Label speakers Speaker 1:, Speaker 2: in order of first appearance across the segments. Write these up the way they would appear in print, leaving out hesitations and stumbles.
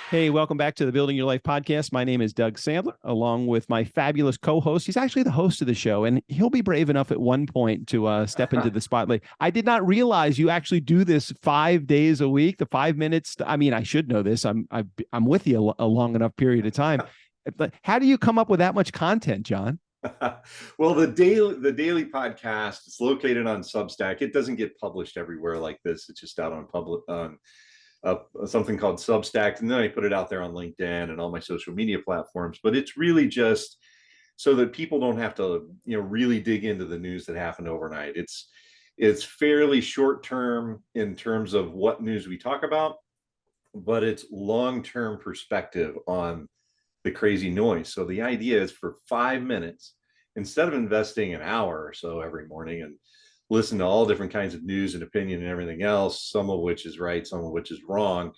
Speaker 1: Hey, welcome back to the Building Your Life podcast. My name is Doug Sandler, along with my fabulous co-host. He's actually the host of the show, and he'll be brave enough at one point to step into the spotlight. I did not realize you actually do this 5 days a week, the 5 minutes. I mean, I should know this. I'm with you a long enough period of time. But how do you come up with that much content, John?
Speaker 2: Well, the daily podcast is located on Substack. It doesn't get published everywhere like this. It's just out on public on something called Substack, and then I put it out there on LinkedIn and all my social media platforms. But it's really just so that people don't have to, really dig into the news that happened overnight. It's fairly short term in terms of what news we talk about, but it's long term perspective on the crazy noise. So the idea is for 5 minutes, instead of investing an hour or so every morning and listen to all different kinds of news and opinion and everything else, some of which is right, some of which is wrong,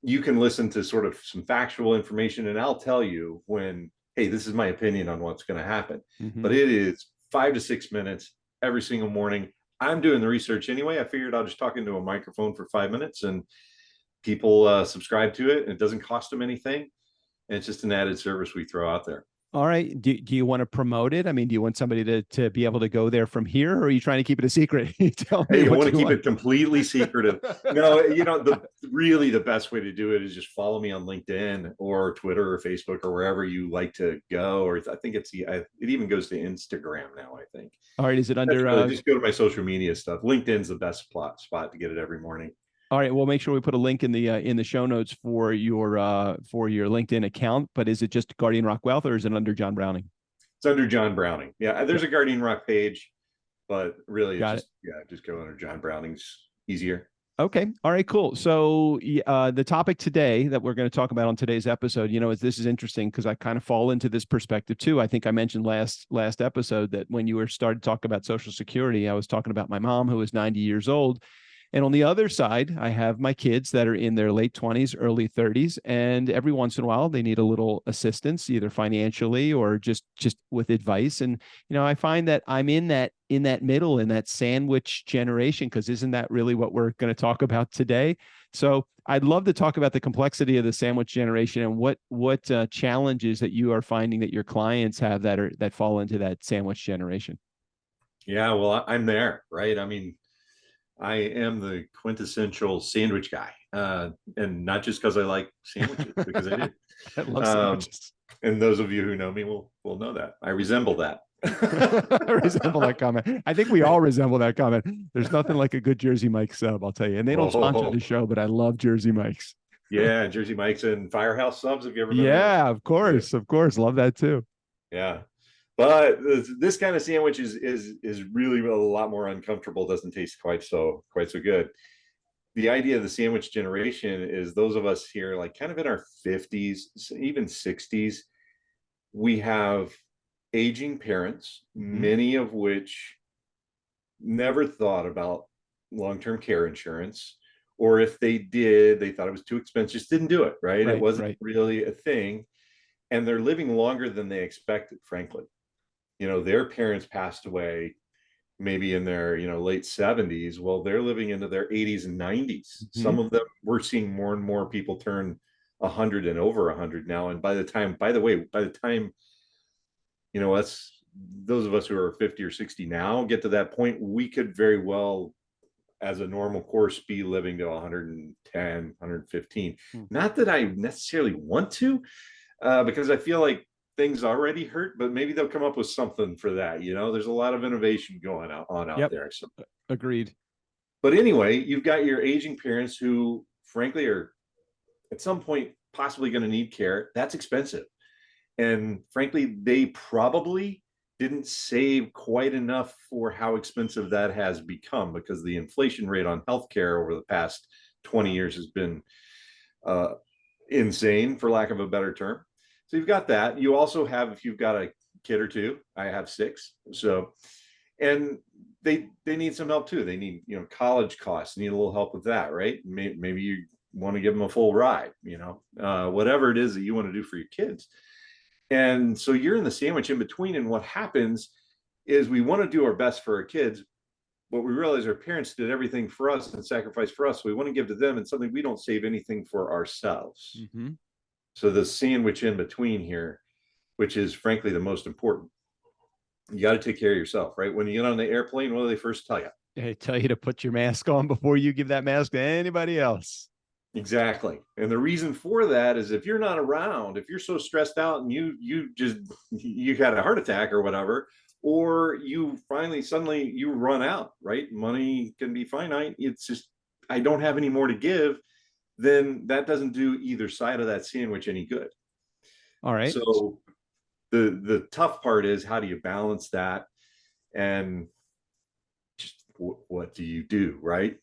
Speaker 2: you can listen to sort of some factual information. And I'll tell you when, hey, this is my opinion on what's going to happen.
Speaker 1: Mm-hmm.
Speaker 2: But it is 5 to 6 minutes every single morning. I'm doing the research anyway. I figured I'll just talk into a microphone for 5 minutes and people subscribe to it. And it doesn't cost them anything. And it's just an added service we throw out there.
Speaker 1: All right. Do you want to promote it? I mean, do you want somebody to be able to go there from here, or are you trying to keep it a secret? You tell me.
Speaker 2: Hey, I want to keep it completely secretive. No, the best way to do it is just follow me on LinkedIn or Twitter or Facebook or wherever you like to go. Or I think it even goes to Instagram now, I think.
Speaker 1: All right. Is it under
Speaker 2: just go to my social media stuff. LinkedIn's the best spot to get it every morning.
Speaker 1: All right, we'll make sure we put a link in the show notes for your LinkedIn account. But is it just Guardian Rock Wealth, or is it under John Browning?
Speaker 2: It's under John Browning. Yeah, there's a Guardian Rock page, but really, just go under John Browning's easier.
Speaker 1: Okay. All right, cool. So the topic today that we're going to talk about on today's episode, this is interesting because I kind of fall into this perspective too. I think I mentioned last episode that when you started talking about Social Security, I was talking about my mom who is 90 years old. And on the other side, I have my kids that are in their late 20s, early 30s, and every once in a while they need a little assistance, either financially or just with advice. And I find that I'm in that middle, in that sandwich generation, because isn't that really what we're going to talk about today? So I'd love to talk about the complexity of the sandwich generation and what challenges that you are finding that your clients have that fall into that sandwich generation.
Speaker 2: Yeah, well, I'm there, right? I mean, I am the quintessential sandwich guy, and not just because I like sandwiches, because I do.
Speaker 1: I love sandwiches.
Speaker 2: And those of you who know me will know that I resemble that.
Speaker 1: I resemble that comment. I think we all resemble that comment. There's nothing like a good Jersey Mike's sub, I'll tell you. And they don't sponsor the show, but I love Jersey Mike's.
Speaker 2: Yeah, Jersey Mike's and Firehouse subs. Have you ever?
Speaker 1: Yeah, of course, love that too.
Speaker 2: Yeah. But this kind of sandwich is really a lot more uncomfortable. Doesn't taste quite so good. The idea of the sandwich generation is those of us here, like kind of in our 50s, even 60s, we have aging parents, many of which never thought about long-term care insurance, or if they did, they thought it was too expensive, just didn't do it, right? It wasn't really a thing. And they're living longer than they expected, frankly. Their parents passed away maybe in their, late 70s. Well, they're living into their 80s and 90s. Mm-hmm. Some of them, we're seeing more and more people turn 100 and over 100 now. And by the time, those of us who are 50 or 60 now get to that point, we could very well, as a normal course, be living to 110, 115. Not that I necessarily want to, because I feel like things already hurt, but maybe they'll come up with something for that. There's a lot of innovation going on out there. So
Speaker 1: agreed.
Speaker 2: But anyway, you've got your aging parents who frankly are at some point possibly going to need care. That's expensive. And frankly, they probably didn't save quite enough for how expensive that has become, because the inflation rate on healthcare over the past 20 years has been insane, for lack of a better term. So you've got that. You also have, if you've got a kid or two, I have 6. So, and they need some help too. They need, college costs, need a little help with that, right? Maybe you want to give them a full ride, whatever it is that you want to do for your kids. And so you're in the sandwich in between. And what happens is we want to do our best for our kids, but we realize our parents did everything for us and sacrificed for us. So we want to give to them, and something we don't save anything for ourselves.
Speaker 1: Mm-hmm.
Speaker 2: So the sandwich in between here, which is frankly the most important, you got to take care of yourself, right? When you get on the airplane, what do they first tell you?
Speaker 1: They tell you to put your mask on before you give that mask to anybody else.
Speaker 2: Exactly. And the reason for that is if you're not around, if you're so stressed out and you had a heart attack or whatever, or you finally suddenly you run out, right? Money can be finite. It's just I don't have any more to give, then that doesn't do either side of that sandwich any good.
Speaker 1: All right.
Speaker 2: So the tough part is how do you balance that, and just what do you do, right?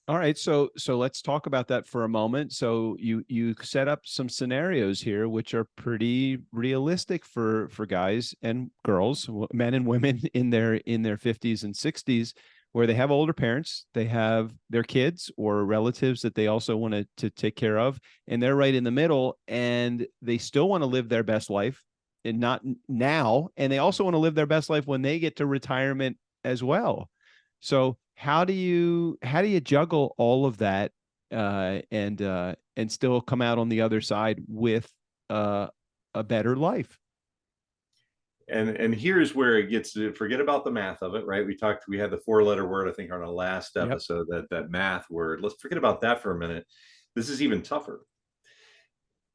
Speaker 1: All right, so let's talk about that for a moment. So you set up some scenarios here, which are pretty realistic for guys and girls, men and women in their 50s and 60s, where they have older parents, they have their kids or relatives that they also want to take care of, and they're right in the middle, and they still want to live their best life, and not now, and they also want to live their best life when they get to retirement as well. So how do you juggle all of that and still come out on the other side with a better life?
Speaker 2: And here's where it gets to forget about the math of it, right? We had the 4-letter word, I think, on our last
Speaker 1: Yep.
Speaker 2: episode, that math word. Let's forget about that for a minute. This is even tougher.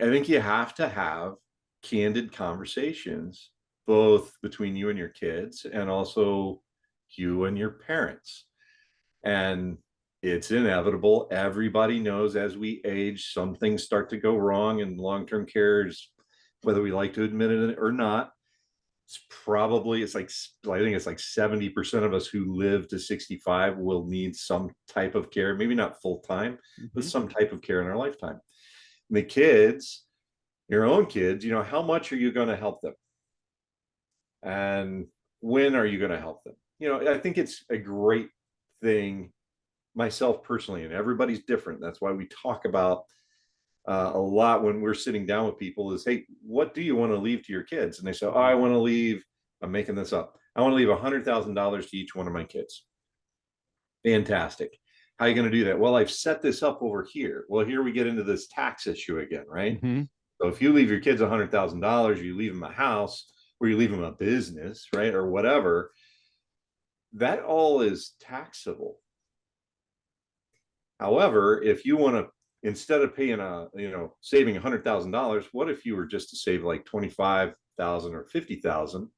Speaker 2: I think you have to have candid conversations, both between you and your kids and also you and your parents. And it's inevitable. Everybody knows as we age, some things start to go wrong, and long-term care is, whether we like to admit it or not, it's like I think it's like 70% of us who live to 65 will need some type of care, maybe not full time, but
Speaker 1: Mm-hmm.
Speaker 2: some type of care in our lifetime. And the kids, your own kids, how much are you going to help them? And when are you going to help them? I think it's a great thing, myself personally, and everybody's different. That's why we talk about a lot when we're sitting down with people is, hey, what do you want to leave to your kids? And they say, oh, I want to leave, I'm making this up, I want to leave $100,000 to each one of my kids. Fantastic. How are you going to do that? Well, I've set this up over here. Well, here we get into this tax issue again, right?
Speaker 1: Mm-hmm.
Speaker 2: So if you leave your kids $100,000, you leave them a house, or you leave them a business, right, or whatever, that all is taxable. However, if you want to, instead of paying saving $100,000, what if you were just to save like 25,000 or 50,000,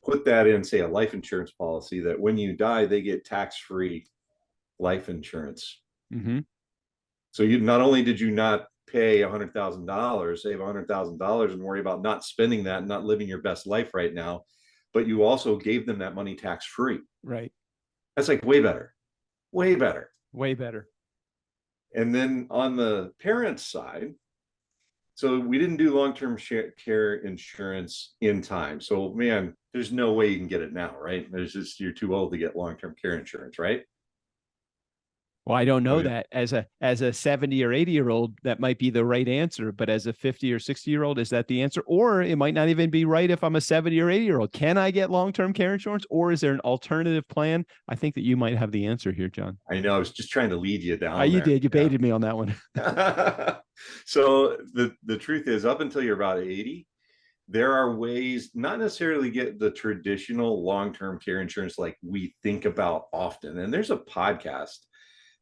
Speaker 2: put that in, say, a life insurance policy that when you die, they get tax-free life insurance.
Speaker 1: Mm-hmm.
Speaker 2: So you not only did you not pay $100,000, save $100,000 and worry about not spending that and not living your best life right now, but you also gave them that money tax-free.
Speaker 1: Right.
Speaker 2: That's like way better, way better.
Speaker 1: Way better.
Speaker 2: And then on the parents' side, so we didn't do long-term care insurance in time. So man, there's no way you can get it now, right? You're too old to get long-term care insurance, right?
Speaker 1: Well, I don't
Speaker 2: I
Speaker 1: know
Speaker 2: mean,
Speaker 1: that as a 70 or 80-year-old, that might be the right answer, but as a 50 or 60-year-old, is that the answer? Or it might not even be right if I'm a 70 or 80-year-old. Can I get long-term care insurance, or is there an alternative plan? I think that you might have the answer here, John.
Speaker 2: I know, I was just trying to lead you down
Speaker 1: You
Speaker 2: there.
Speaker 1: did. You baited me on that one.
Speaker 2: So the truth is, up until you're about 80, there are ways, not necessarily get the traditional long-term care insurance like we think about often. And there's a podcast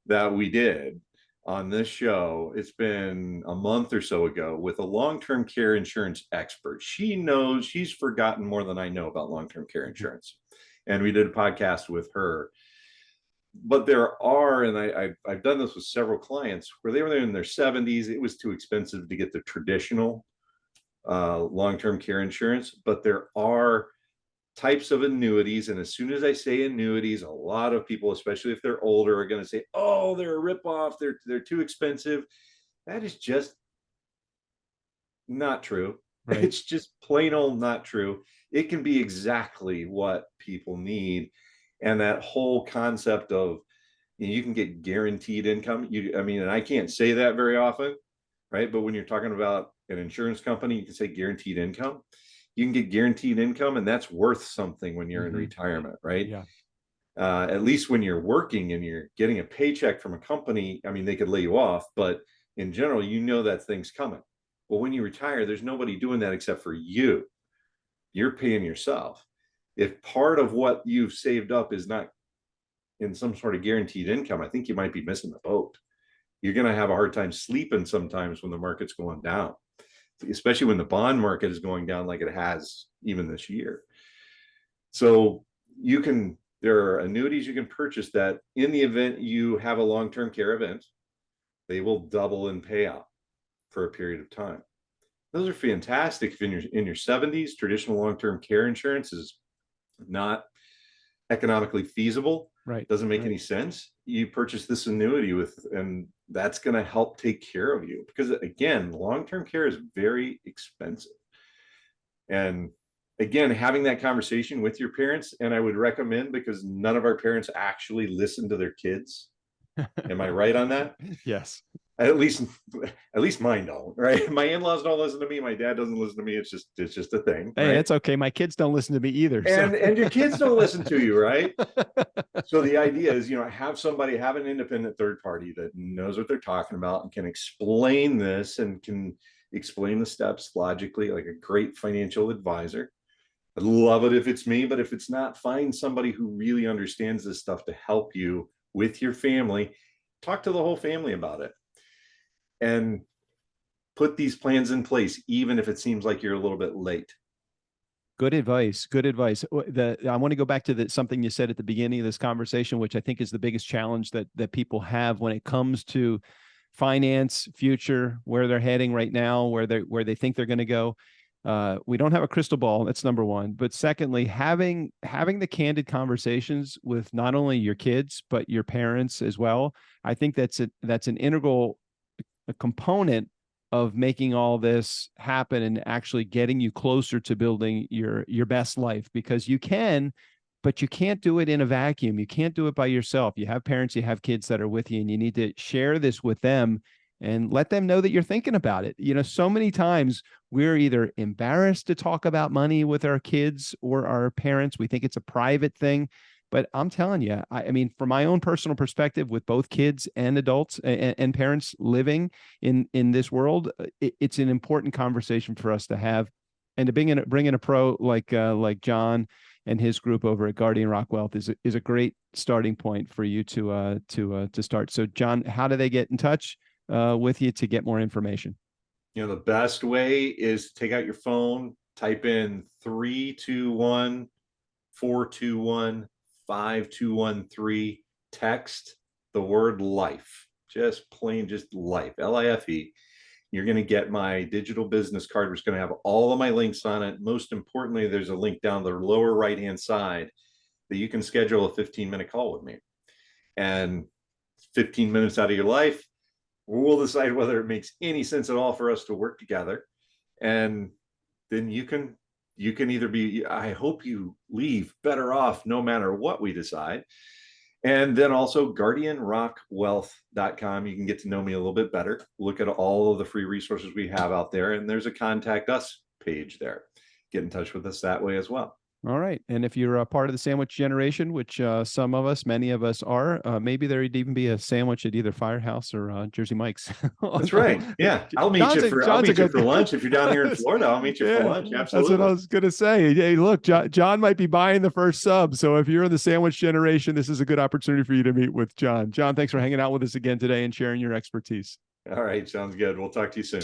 Speaker 2: that we did on this show. It's been a month or so ago with a long-term care insurance expert. She's forgotten more than I know about long-term care insurance. And we did a podcast with her. But there are, and I've done this with several clients where they were in their 70s. It was too expensive to get the traditional long-term care insurance, but there are types of annuities. And as soon as I say annuities, a lot of people, especially if they're older, are going to say, oh, they're a ripoff, they're too expensive. That is just not true.
Speaker 1: Right.
Speaker 2: It's just plain old not true. It can be exactly what people need. And that whole concept of you can get guaranteed income. And I can't say that very often, right? But when you're talking about an insurance company, you can say guaranteed income. You can get guaranteed income, and that's worth something when you're in retirement, right?
Speaker 1: Yeah.
Speaker 2: At least when you're working and you're getting a paycheck from a company, I mean, they could lay you off, but in general, you know that thing's coming. Well, when you retire, there's nobody doing that except for you. You're paying yourself. If part of what you've saved up is not in some sort of guaranteed income, I think you might be missing the boat. You're going to have a hard time sleeping sometimes when the market's going down, especially when the bond market is going down like it has even this year. So there are annuities you can purchase that in the event you have a long-term care event, they will double in payout for a period of time. Those are fantastic. If in your 70s, traditional long-term care insurance is not economically feasible,
Speaker 1: right?
Speaker 2: Doesn't make any sense. You purchase this annuity and that's going to help take care of you, because again, long-term care is very expensive. And again, having that conversation with your parents, and I would recommend, because none of our parents actually listen to their kids. Am I right on that?
Speaker 1: Yes.
Speaker 2: At least mine don't, right? My in-laws don't listen to me. My dad doesn't listen to me. It's just a thing.
Speaker 1: Hey,
Speaker 2: right?
Speaker 1: It's okay. My kids don't listen to me either.
Speaker 2: And your kids don't listen to you, right? So the idea is, have an independent third party that knows what they're talking about and can explain this and can explain the steps logically, like a great financial advisor. I'd love it if it's me, but if it's not, find somebody who really understands this stuff to help you with your family. Talk to the whole family about it and put these plans in place, even if it seems like you're a little bit late.
Speaker 1: Good advice. Good advice. I want to go back to something you said at the beginning of this conversation, which I think is the biggest challenge that people have when it comes to finance, future, where they're heading right now, where they think they're going to go. We don't have a crystal ball. That's number one. But secondly, having the candid conversations with not only your kids but your parents as well. I think that's an integral component of making all this happen and actually getting you closer to building your best life, because you can, but you can't do it in a vacuum. You can't do it by yourself. You have parents, you have kids that are with you, and you need to share this with them and let them know that you're thinking about it. So many times we're either embarrassed to talk about money with our kids or our parents. We think it's a private thing. But I'm telling you, I mean, from my own personal perspective, with both kids and adults and parents living in this world, it's an important conversation for us to have, and to bring in a pro like John and his group over at Guardian Rock Wealth is a great starting point for you to start. So, John, how do they get in touch with you to get more information?
Speaker 2: The best way is to take out your phone, type in 321-421-5213, text the word life, just life, LIFE. You're going to get my digital business card, which is going to have all of my links on it. Most importantly, there's a link down the lower right-hand side that you can schedule a 15-minute call with me. And 15 minutes out of your life, we'll decide whether it makes any sense at all for us to work together. And then you can either be, I hope you leave better off no matter what we decide. And then also guardianrockwealth.com. You can get to know me a little bit better. Look at all of the free resources we have out there. And there's a contact us page there. Get in touch with us that way as well.
Speaker 1: All right. And if you're a part of the sandwich generation, which many of us are, maybe there'd even be a sandwich at either Firehouse or Jersey Mike's.
Speaker 2: That's right. Yeah. I'll meet you for lunch. If you're down here in Florida, I'll meet you for lunch. Absolutely.
Speaker 1: That's what I was going to say. Hey, look, John might be buying the first sub. So if you're in the sandwich generation, this is a good opportunity for you to meet with John. John, thanks for hanging out with us again today and sharing your expertise.
Speaker 2: All right. Sounds good. We'll talk to you soon.